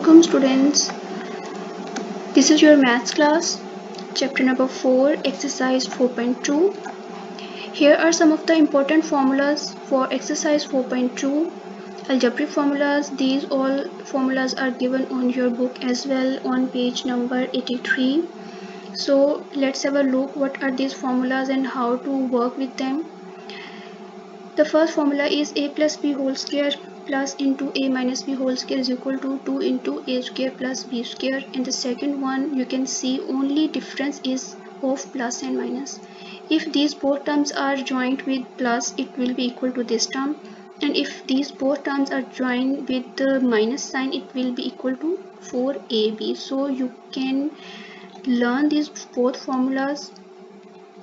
Welcome students, this is your maths class, chapter number 4, exercise 4.2. Here are some of the important formulas for exercise 4.2, algebraic formulas. These all formulas are given on your book as well on page number 83. So let's have a look what are these formulas and how to work with them. The first formula is a plus b whole square plus into a minus b whole square is equal to 2 into a square plus b square, and the second one you can see only difference is of plus and minus. If these both terms are joined with plus, it will be equal to this term, and if these both terms are joined with the minus sign, it will be equal to 4ab. So you can learn these both formulas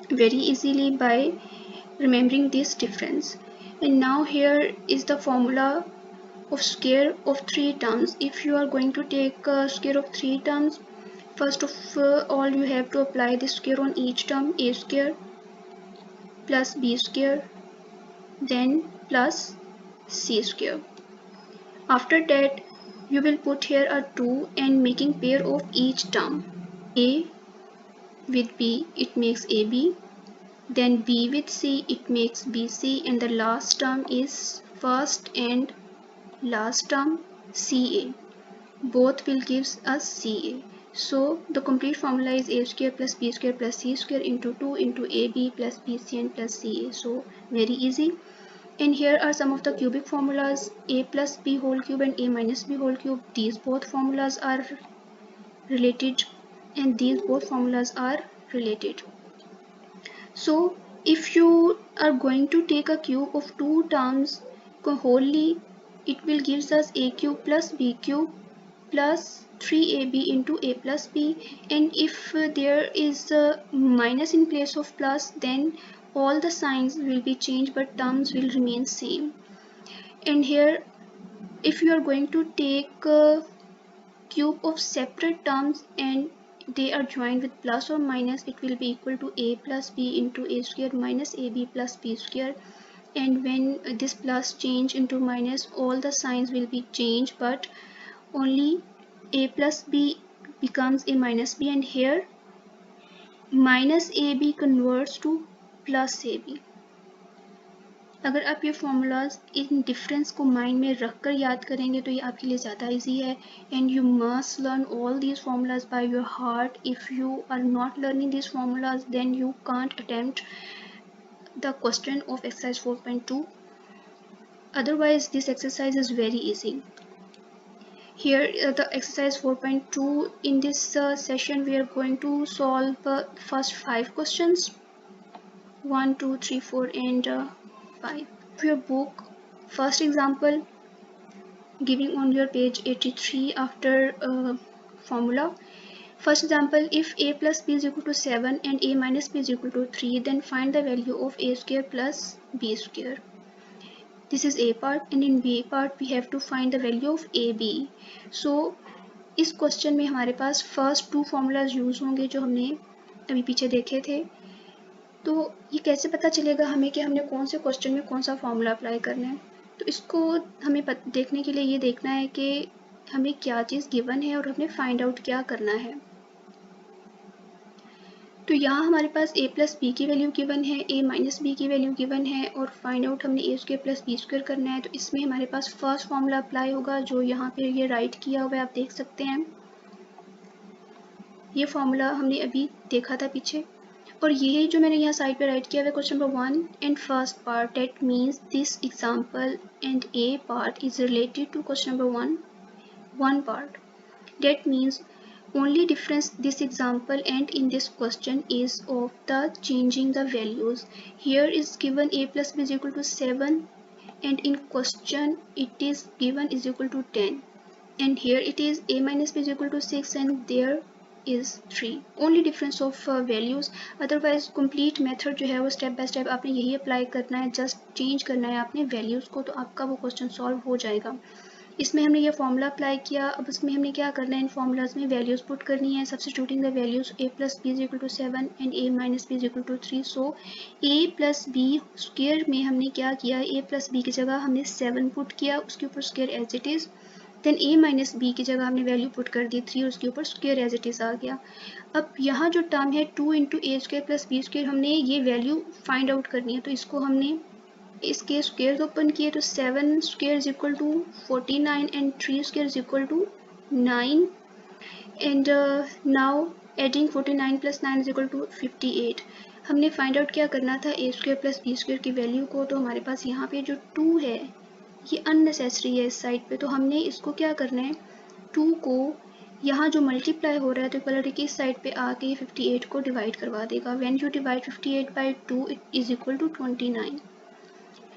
very easily by remembering this difference. And now here is the formula of square of 3 terms. If you are going to take a square of 3 terms, first of all you have to apply the square on each term. A square plus b square, then plus c square. After that you will put here a 2 and making pair of each term. A with b, it makes ab, then b with c, it makes bc, and the last term is first and last term ca. Both will gives us ca. So the complete formula is a square plus b square plus c square into 2 into ab plus bc and plus ca. So very easy. And here are some of the cubic formulas: a plus b whole cube and a minus b whole cube. These both formulas are related, and these both formulas are related. So if you are going to take a cube of 2 terms wholly, it will gives us a cube plus b cube plus 3ab into a plus b, and if there is a minus in place of plus, then all the signs will be changed but terms will remain same. And here if you are going to take a cube of separate terms and they are joined with plus or minus, it will be equal to a plus b into a square minus ab plus b square. And when this plus change into minus, all the signs will be changed but only a plus b becomes a minus b, and here minus ab converts to plus ab. अगर आप ये formulas in difference को mind में रख कर याद करेंगे तो ये आपके लिए ज़्यादा इजी है. And you must learn all these formulas by your heart. If you are not learning these formulas then you can't attempt the question of exercise 4.2. Otherwise this exercise is very easy. Here the exercise 4.2, in this session we are going to solve first 5 questions, 1 2 3 4 and 5 of your book. First example giving on your page 83 after formula. First example, if a plus b is equal to 7 and a minus b is equal to 3, then find the value of a square plus b square. This is a part, and in b part we have to find the value of ab. So इस question में हमारे पास first 2 formulas use होंगे जो हमने अभी पीछे देखे थे. तो ये कैसे पता चलेगा हमें कि हमने कौन से क्वेश्चन में कौन सा फॉर्मूला अप्लाई करना है? तो इसको हमें देखने के लिए ये देखना है कि हमें क्या चीज़ गिवन है और हमें फाइंड आउट क्या करना है. तो यहाँ हमारे पास a प्लस बी की वैल्यू गिवन है, a माइनस बी की वैल्यू गिवन है और फाइंड आउट हमने a square plus B square करना है. तो इसमें हमारे पास फर्स्ट फॉर्मूला अप्लाई होगा जो यहाँ पे ये राइट किया हुआ है, आप देख सकते हैं. ये फॉर्मूला हमने अभी देखा था पीछे, और ये जो मैंने यहाँ साइड पे राइट किया हुआ है question number 1 and first part, that means this example and a part is related to question number 1 part. That means only difference this example and in this question is of the changing the values. Here is given a plus b is equal to 7 and in question it is given is equal to 10, and here it is a minus b is equal to 6 and there is 3. only difference of values. otherwise complete method जो है वो step by step आपने यही apply करना है, just change करना है आपने values को, तो आपका वो question solve हो जाएगा. इसमें हमने ये फॉर्मूला अप्लाई किया. अब इसमें हमने क्या करना है, इन फॉर्मूलाज में वैल्यूज पुट करनी है. Substituting the values a plus b is equal to 7 and a minus b is equal to 3. So a plus B square में हमने क्या किया, a प्लस बी की जगह हमने 7 पुट किया, उसके ऊपर square as it is, then a minus b की जगह हमने वैल्यू पुट कर दी 3 और उसके ऊपर स्क्वायर एज इट इज आ गया। अब यहाँ जो टर्म है 2 इंटू ए स्क्वायर प्लस बी स्क्वायर, हमने ये वैल्यू फाइंड आउट करनी है, तो इसको हमने इसके स्क्वायर ओपन किए तो 7 square is equal to 49 and 3 square is equal to 9 and now adding 49 plus 9 is equal to 58। हमने फाइंड आउट क्या करना था a square plus B square की वैल्यू को, तो हमारे पास यहाँ पे जो 2 है ये अननेसेसरी है इस साइड पे, तो हमने इसको क्या करना है 2 को यहाँ जो मल्टीप्लाई हो रहा है तो इक्वलिटी की इस साइड पे आके ये 58 को डिवाइड करवा देगा। When you divide 58 by 2 it is equal to 29।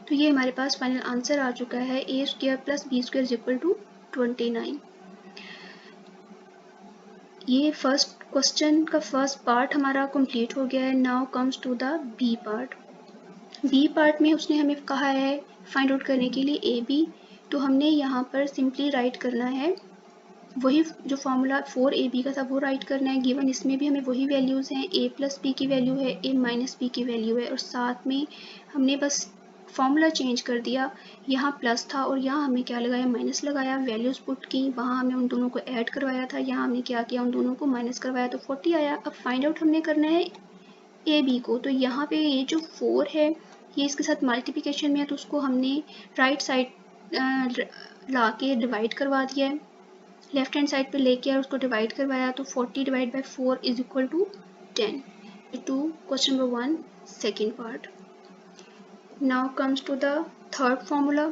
तो ये हमारे पास फाइनल आंसर आ चुका है A square plus B square is equal to 29। ये फर्स्ट क्वेश्चन का फर्स्ट पार्ट हमारा कंप्लीट हो गया है। Now comes to the B part. B part में उसने हमें कहा है फाइंड आउट करने के लिए ए बी, तो हमने यहाँ पर सिंपली राइट करना है वही जो फॉर्मूला 4ab का था वो राइट करना है। गिवन इसमें भी हमें वही वैल्यूज़ हैं, a प्लस बी की वैल्यू है, a माइनस बी की वैल्यू है, और साथ में हमने बस फॉर्मूला चेंज कर दिया, यहाँ प्लस था और यहाँ हमने क्या लगाया माइनस लगाया, वैल्यूज़ पुट की, वहाँ हमने उन दोनों को ऐड करवाया था, यहाँ हमने क्या किया उन दोनों को माइनस करवाया तो 40 आया। अब फाइंड आउट हमने करना है ए बी को, तो यहाँ पे ये जो 4 है ये इसके साथ मल्टीप्लिकेशन में है तो उसको हमने राइट साइड ला के डिवाइड करवा दिया है, लेफ्ट हैंड साइड पे लेके आया उसको डिवाइड करवाया तो 40 divide by 4 is equal to 10। To question number 1 second part. Now comes to the third formula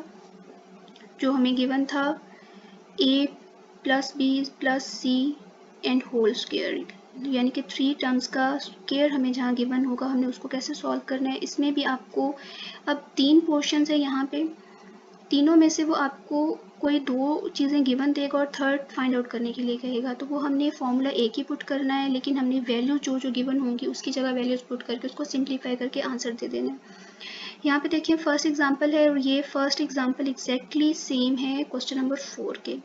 जो हमें गिवन था a plus B plus c and whole square, यानी कि 3 टर्म्स का स्क्वायर हमें जहाँ गिवन होगा हमने उसको कैसे सॉल्व करना है। इसमें भी आपको अब 3 पोर्शंस है यहाँ पे, तीनों में से वो आपको कोई 2 चीज़ें गिवन देगा और थर्ड फाइंड आउट करने के लिए कहेगा, तो वो हमने फॉर्मूला एक ही पुट करना है, लेकिन हमने वैल्यू जो जो गिवन होंगी उसकी जगह वैल्यूज पुट करके उसको सिंप्लीफाई करके आंसर दे देना है। यहाँ पे देखिए फर्स्ट एग्जांपल है और ये फर्स्ट एग्जांपल एग्जैक्टली सेम है क्वेश्चन नंबर 4 के।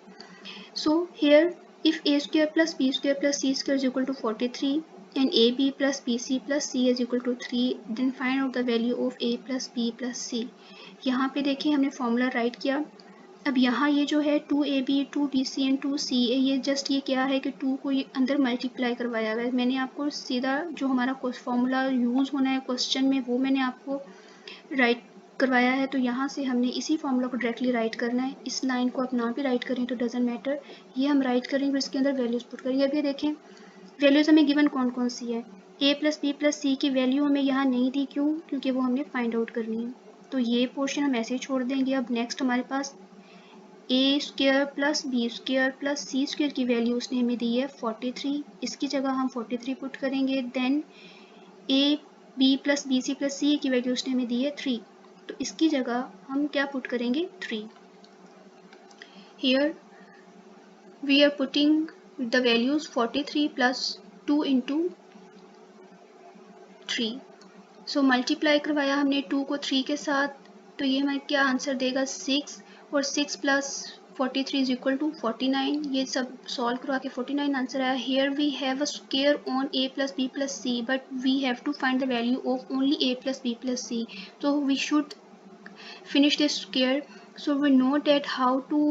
So here if a square plus B square plus C square is equal to 43 and ab plus bc plus c is equal to 3, then find out the value of a plus b plus c। यहाँ पे देखिए हमने formula right किया। अब यहाँ ये जो है 2ab 2bc एंड 2ca, ये जस्ट ये क्या है कि 2 को ये अंदर मल्टीप्लाई करवाया हुआ है। मैंने आपको सीधा जो हमारा फॉर्मूला यूज़ होना है क्वेश्चन में वो मैंने आपको राइट करवाया है, तो यहाँ से हमने इसी फॉर्मूला को डायरेक्टली राइट करना है। इस लाइन को आप ना भी राइट करें तो डजेंट मैटर, ये हम राइट करेंगे और इसके अंदर वैल्यूज पुट करेंगे। अब ये देखें वैल्यूज हमें गिवन कौन कौन सी है, a plus B plus C की वैल्यू हमें यहाँ नहीं दी, क्यों, क्योंकि वो हमने फाइंड आउट करनी है, तो ये पोर्शन हम ऐसे ही छोड़ देंगे। अब नेक्स्ट हमारे पास a square plus B square plus C square की वैल्यू उसने हमें दी है 43, इसकी जगह हम 43 पुट करेंगे। Then a b plus B C plus C की वैल्यू उसने हमें दी है 3, तो इसकी जगह हम क्या पुट करेंगे 3। Here we are putting the values 43 plus 2 into 3, so multiply करवाया हमने 2 को 3 के साथ, तो ये हमें क्या आंसर देगा 6, और 6 प्लस 43 इज इक्वल टू 49, ये सब सॉल्व करवा के 49 आंसर आया। Here we have a square on a plus B plus C, but we have to find the value of only a plus B plus C, so we should finish this square, so we know that how to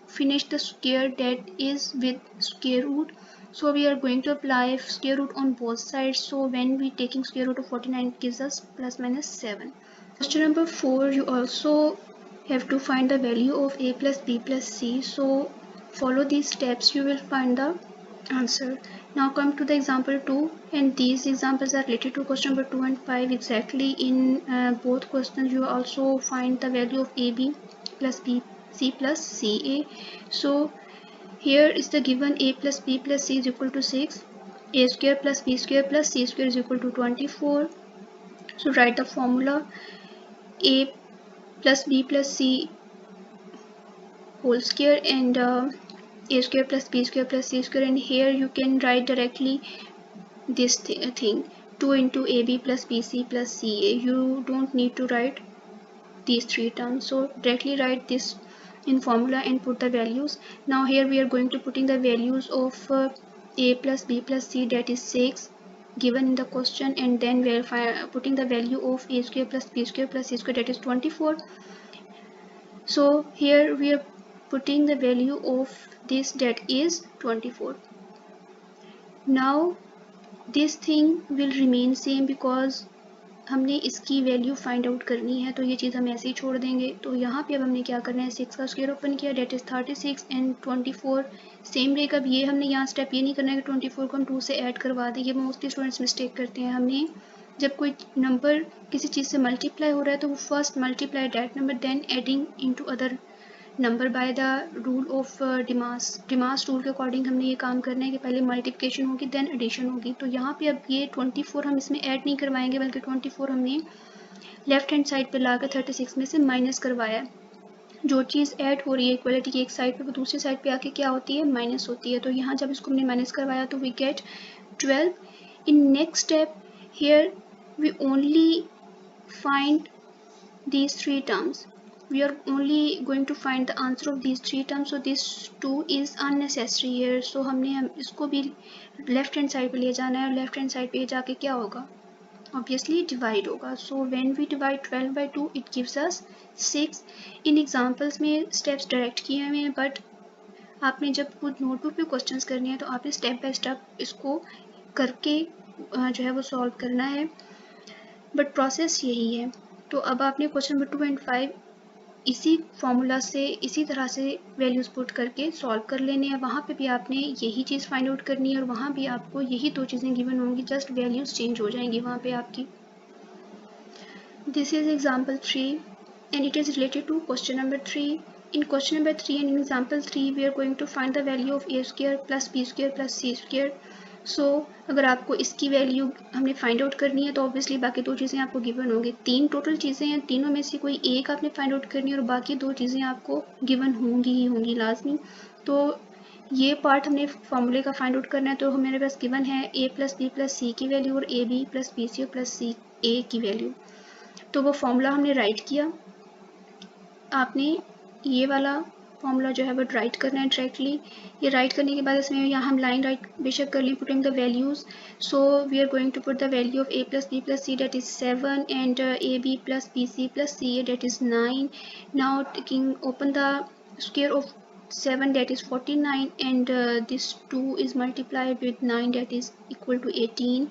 finish the square that is with square root, so we are going to apply square root on both sides, so when we taking square root of 49 it gives us plus minus 7. Question number 4, you also have to find the value of a plus b plus c, so follow these steps, you will find the answer. Now come to the example 2, and these examples are related to question number 2 and 5 exactly. In both questions you also find the value of ab plus b c plus ca, so here is the given a plus b plus c is equal to 6, a square plus b square plus c square is equal to 24, so write the formula a plus b plus c whole square and a square plus b square plus c square, and here you can write directly this thing 2 into ab plus bc plus ca, you don't need to write these 3 terms, so directly write this in formula and put the values. Now here we are going to putting the values of a plus b plus c, that is 6 given in the question, and then we are putting the value of a square plus b square plus c square, that is 24. So here we are putting the value of this, that is 24. Now this thing will remain same because हमने इसकी value find out करनी है, तो ये चीज़ हम ऐसे ही छोड़ देंगे. तो यहाँ पे अब हमने क्या करना है, 6 का स्क्वायर ओपन किया, डेट इज़ 36 एंड 24 सेम रहेगा. अब ये हमने यहाँ स्टेप ये नहीं करना है कि 24 को हम 2 से ऐड करवा दें. ये मोस्टली स्टूडेंट्स मिस्टेक करते हैं. हमने जब कोई नंबर किसी चीज़ से मल्टीप्लाई हो रहा है तो वो first multiply that number then adding into other number by the rule of DMAS rule के अकॉर्डिंग हमने ये काम करना है कि पहले मल्टीप्लिकेशन होगी देन एडिशन होगी. तो यहाँ पे अब ये 24 हम इसमें ऐड नहीं करवाएंगे, बल्कि 24 हमने लेफ्ट हैंड साइड पे लाकर 36 में से माइनस करवाया है. जो चीज़ ऐड हो रही है इक्वलिटी की एक साइड पे, वो दूसरी साइड पे आके क्या होती है, माइनस होती है. तो यहाँ जब इसको हमने माइनस करवाया तो we get 12. In next step here we only find these three terms. We are only going to find the answer of these three terms, so this 2 is unnecessary here. So हमने इसको भी left hand side पे ले जाना है, और left hand side पे जाके क्या होगा, ऑब्वियसली डिवाइड होगा. So when we divide 12 by 2 it gives us 6. इन एग्जांपल्स में स्टेप्स डायरेक्ट किए हुए हैं, बट आपने जब खुद नोटबुक पे क्वेश्चंस करने हैं तो आपने स्टेप बाय स्टेप इसको करके जो है वो सॉल्व करना है, बट प्रोसेस यही है. तो अब आपने क्वेश्चन नंबर 2 एंड 5 इसी फॉर्मूला से इसी तरह से वैल्यूज पुट करके सॉल्व कर लेने हैं. वहाँ पे भी आपने यही चीज़ फाइंड आउट करनी है, और वहाँ भी आपको यही दो चीज़ें गिवन होंगी, जस्ट वैल्यूज चेंज हो जाएंगी वहाँ पे आपकी. This is example 3 and it is related to question number 3. In question number 3 and in example 3 we are going to find the value of a square plus b square plus c square. सो अगर आपको इसकी value हमने find out करनी है तो obviously बाकी दो चीज़ें आपको गिवन होंगी. 3 टोटल चीज़ें हैं, तीनों में से कोई एक आपने फाइंड आउट करनी है, और बाकी दो चीज़ें आपको गिवन होंगी ही होंगी लाजमी. तो ये पार्ट हमने फॉर्मूले का फाइंड आउट करना है. तो हमारे पास गिवन है a plus B plus C की वैल्यू और A B plus B C plus C A की वैल्यू. तो वो फॉर्मूला हमने राइट किया. आपने ये वाला फॉर्मूला जो है वो राइट करना है डायरेक्टली. ये राइट करने के बाद इसमें यहाँ हम लाइन राइट बेशक कर लें, putting the values. So we are going to put the value of a plus B plus C that is 7 and A B plus B C plus C A that is 9. Now taking open the square of 7 that is 49 and this 2 is multiplied with 9 that is equal to 18.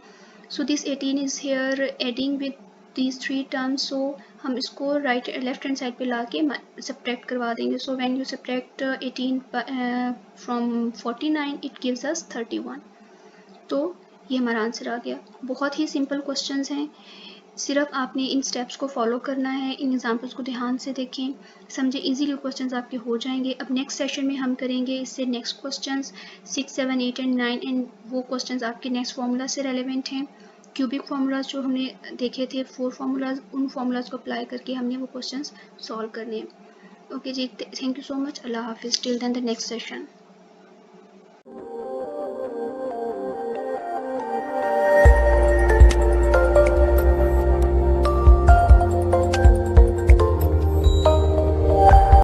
So this 18 is here adding with these three terms. So हम इसको right left hand side पे ला के subtract करवा देंगे. So when you subtract 18 from 49 it gives अस 31. तो ये हमारा answer आ गया. बहुत ही सिंपल क्वेश्चंस हैं, सिर्फ आपने इन स्टेप्स को फॉलो करना है. इन एग्जांपल्स को ध्यान से देखें, समझे, इजीली क्वेश्चंस आपके हो जाएंगे. अब नेक्स्ट सेशन में हम करेंगे इससे नेक्स्ट क्वेश्चंस 6, 7, 8 एंड 9 एंड वो क्वेश्चंस आपके नेक्स्ट फार्मूला से रेलेवेंट हैं. क्यूबिक फार्मूलाज जो हमने देखे थे 4 फार्मूलाज, उन फार्मूलाज को अप्लाई करके हमने वो क्वेश्चंस सॉल्व करने हैं. ओके जी, थैंक यू सो मच. अल्लाह हाफिज़. Till then the next session.